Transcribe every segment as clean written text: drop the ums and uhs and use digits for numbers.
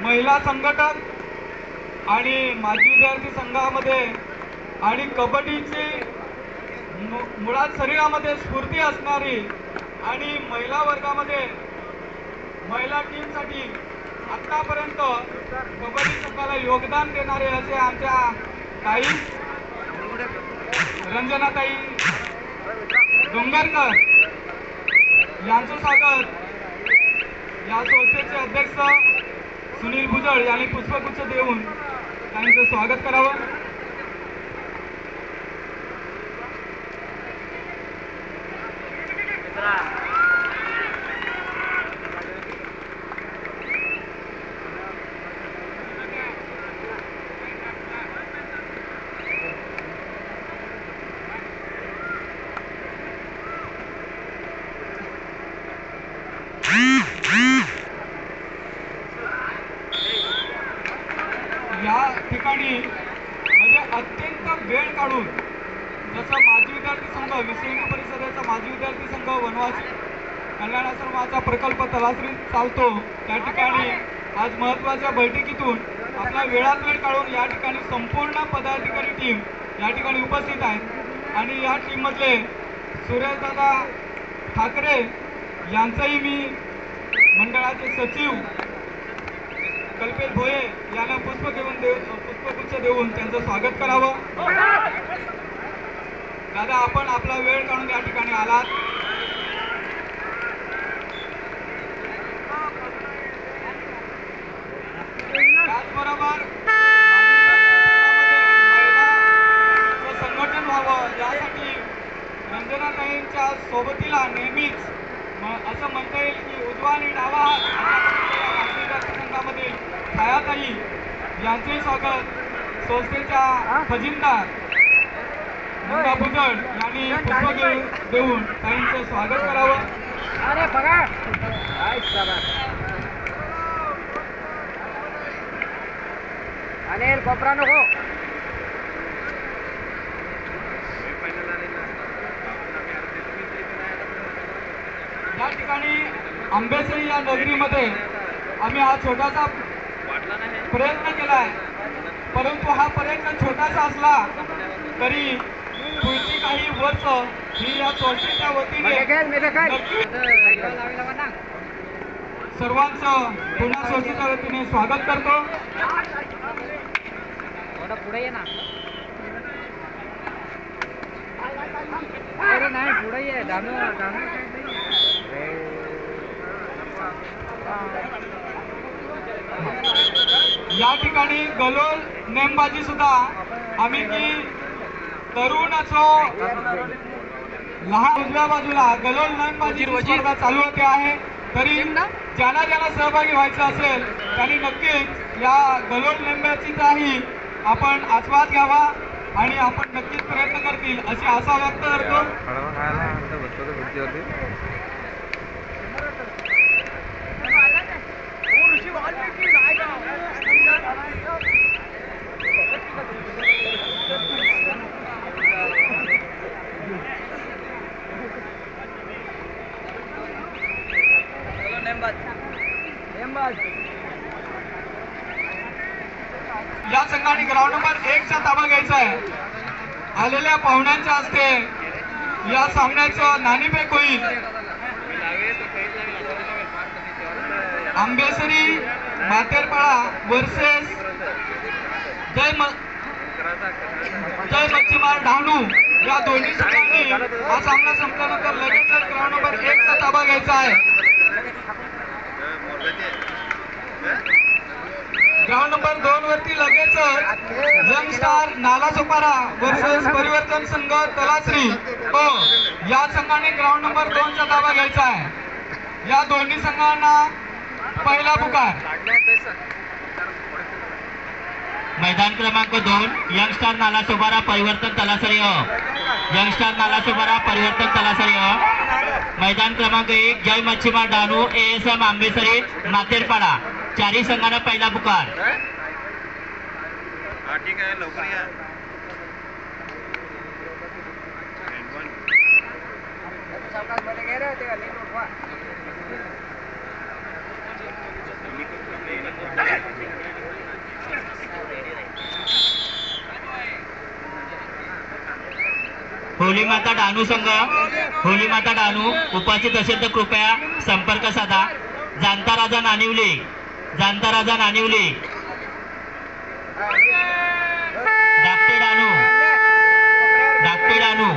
महिला संघटक आणि माजी विद्यार्थी संघामध्ये आणि कबड्डीची मुळात शरीरामध्ये स्फूर्ती असणारी आणि महिला वर्गामध्ये महिला टीमसाठी आतापर्यंत कबड्डी संघाला योगदान देणारे असे आमच्या ताई रंजनाताई डोंगरकर यांचं स्वागत या संस्थेचे अध्यक्ष सुनील भुजळ यांनी पुष्पगुच्छ देऊन त्यांचं स्वागत करावं. या ठिकाणी म्हणजे अत्यंत वेळ काढून जसं माजी विद्यार्थी संघ विश्वविद्यालय परिषदेचा माजी विद्यार्थी संघ वनवासी कल्याणाश्रमाचा प्रकल्प तलासरीत चालतो त्या ठिकाणी आज महत्त्वाच्या बैठकीतून आपला वेळात वेळ काढून या ठिकाणी संपूर्ण पदाधिकारी टीम या ठिकाणी उपस्थित आहेत आणि या टीममधले सुरेशदादा ठाकरे यांचंही मी मंडळाचे सचिव कल्पेश भोये यांना पुष्पगुच्छ देऊन त्यांचं स्वागत करावं. दादा आपण आपला वेळ काढून या ठिकाणी आलात. त्याचबरोबर महिलांचं संघटन व्हावं यासाठी रंजनाताईंच्या सोबतीला नेहमीच असं म्हणता येईल की उजवा आणि डावा संघामधील छायाताई यांचे स्वागत संस्थेच्या खजिनदार मंगा भुजळ यांनी पुष्प देऊन ताईंचं स्वागत करावं. अरे बघा अनिल कोपरा नको. या ठिकाणी आंबेसरी या नगरीमध्ये आम्ही हा छोटासा प्रयत्न केलाय परंतु हा प्रयत्न छोटासा असला तरी पुढची काही वर्ष ही या संस्थेच्या वतीने सर्वांचं पुन्हा संस्थेच्या वतीने स्वागत करतो. पुढे ये ना. अरे नाही पुढे ये दानू या ठिकाणी गलोल नेमबाजी सुद्धा आम्ही की तरुण असो लहान उजव्या बाजूला गलोल नेमबाजी स्पर्धा चालू होते आहे तरी ज्यांना सहभागी व्हायचं असेल त्यांनी नक्कीच या गलोल नेमबाजीचाही आपण आस्वाद घ्यावा आणि आपण नक्कीच प्रयत्न करतील अशी आशा व्यक्त करतो. या संघाने ग्राउंड नंबर 1 चा ताबा घ्यायचा आहे. आलेल्या पाहुण्यांच्या हस्ते या सामन्याचं नाणेफेक होईल. आंबेसरी मातेरपाडा वर्सेस जय मच्छीमार डहाणू या दोन्ही संघांनी हा सामना संपल्यानंतर लगेचच ग्राउंड नंबर 1 चा ताबा घ्यायचा आहे. ग्राउंड नंबर 2 वरती लगेचच यंग स्टार नालासोपारा वर्सेस परिवर्तन संघ तलासरी या संघाने ग्राउंड नंबर 2 चा ताबा घ्यायचा आहे. या दोन्ही संघांना पहिला पुकार. मैदान क्रमांक 2 यंग स्टार नालासोपारा परिवर्तन तलासरी यंग स्टार नालासोपारा परिवर्तन तलासरी मैदान क्रमांक 1 जय मच्छीमार डहाणू ASM आंबेसरी मातेरपाडा चारी संघांना पहिला पुकार. ठीक आहे लवकर या. होली माता डहाणू संघ, होली माता डहाणू उपस्थित असेल तर कृपया संपर्क साधा. जाणता राजा नानिवली, जाणता राजा नानिवली, धाकटे डहाणू, धाकटे डहाणू.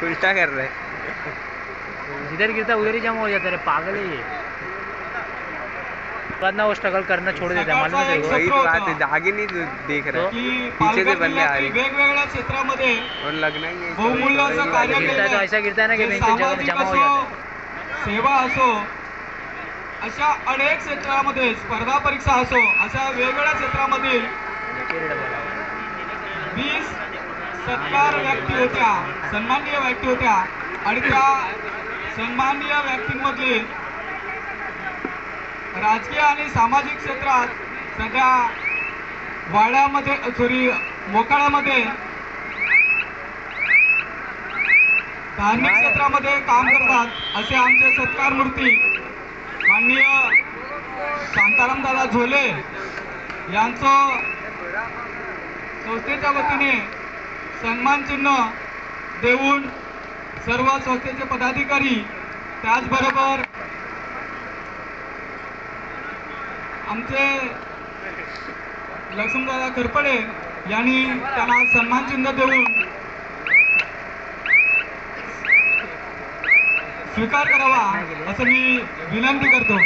उल्टा कर रहे जिधर गिरता उधर ही जमा हो जाता है, पागल है ये. बाद ना वो स्ट्रगल करना छोड़ देता है, मालूम है तेरे को? वही तो बात है, आगे नहीं देख रहा की पीछे से पालघर बंदे आ जिल्ह्यातील रहे वेगवेगळ्या क्षेत्रामध्ये और लगना ही है बहुमूल्य असं कार्य गिरता है तो ऐसा गिरता है ना कि जे बेंच जगह में सामाजिक जमा हो असो, जाता है. सेवा असो, अशा अनेक क्षेत्रामध्ये स्पर्धा परीक्षा असो, अशा वेगवेगळ्या क्षेत्रामधील 20 सत्कार व्यक्ती होत्या, सन्माननीय व्यक्ती होत्या आणि त्या सन्माननीय व्यक्तींमधली राजकीय आणि सामाजिक क्षेत्रात सध्या वाड्यामध्ये मोखाड्यामध्ये धार्मिक क्षेत्रामध्ये काम करतात असे आमचे सत्कार मूर्ती माननीय शांताराम दादा झोले यांचं संस्थेच्या वतीने सन्मान चिन्ह देऊन सर्व संस्थेचे पदाधिकारी त्याचबरोबर आमचे लक्ष्मणदादा करपडे यांनी त्यांना सन्मान चिन्ह देऊन स्वीकार करावा असं मी विनंती करतो.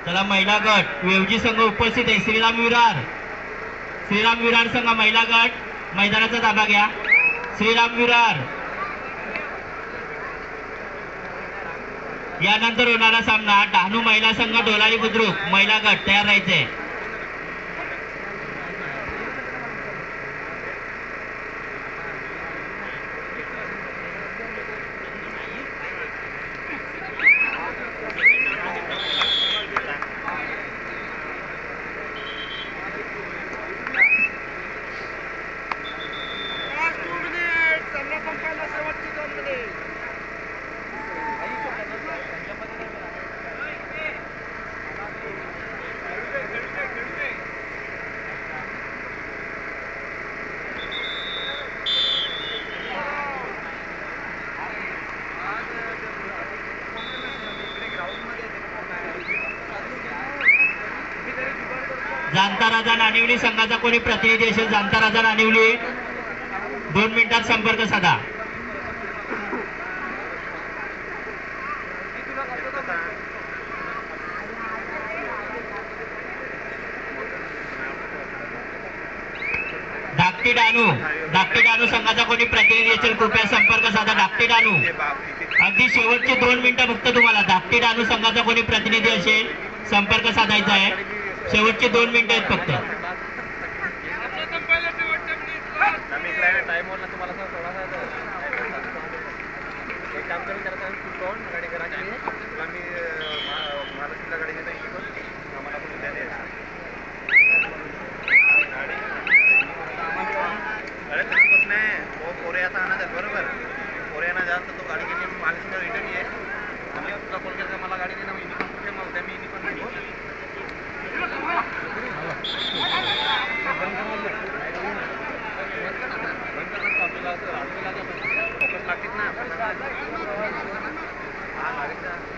चला महिला गट वेवजी संघ उपस्थित आहे. श्रीराम विरार, श्रीराम विरार संघ महिला गट मैदानाचा ताबा घ्या. श्रीराम विरार. यानंतर होणारा सामना डहाणू महिला संघ डोलारी बुद्रुक महिला गट तयार राहायचे. जाणता राजा नानिवली संघाचा कोणी प्रतिनिधी असेल जाणता राजा नानिवली 2 मिनिटात संपर्क साधा. धाकटी डानू संघाचा कोणी प्रतिनिधी असेल कृपया संपर्क साधा. धाकटी डानू अगदी शेवटचे 2 मिनिटं फक्त तुम्हाला. धाकटी डानू संघाचा कोणी प्रतिनिधी असेल संपर्क साधायचा आहे. शेवटचे 2 मिनिटं आहेत फक्त. अरे तशी गोष्ट नाही वो कोरियाचा आणा जात बरोबर कोरियाना जात तर तो गाडी घेऊन माझ्यासमोर रिटर्न ये आणि तुला कॉल केला मला गाडी नाही युनिफॉर्म कुठे मग उद्या मी युनिफॉर्म नाही आपल्याला फोकस लागतेच ना हा लागेल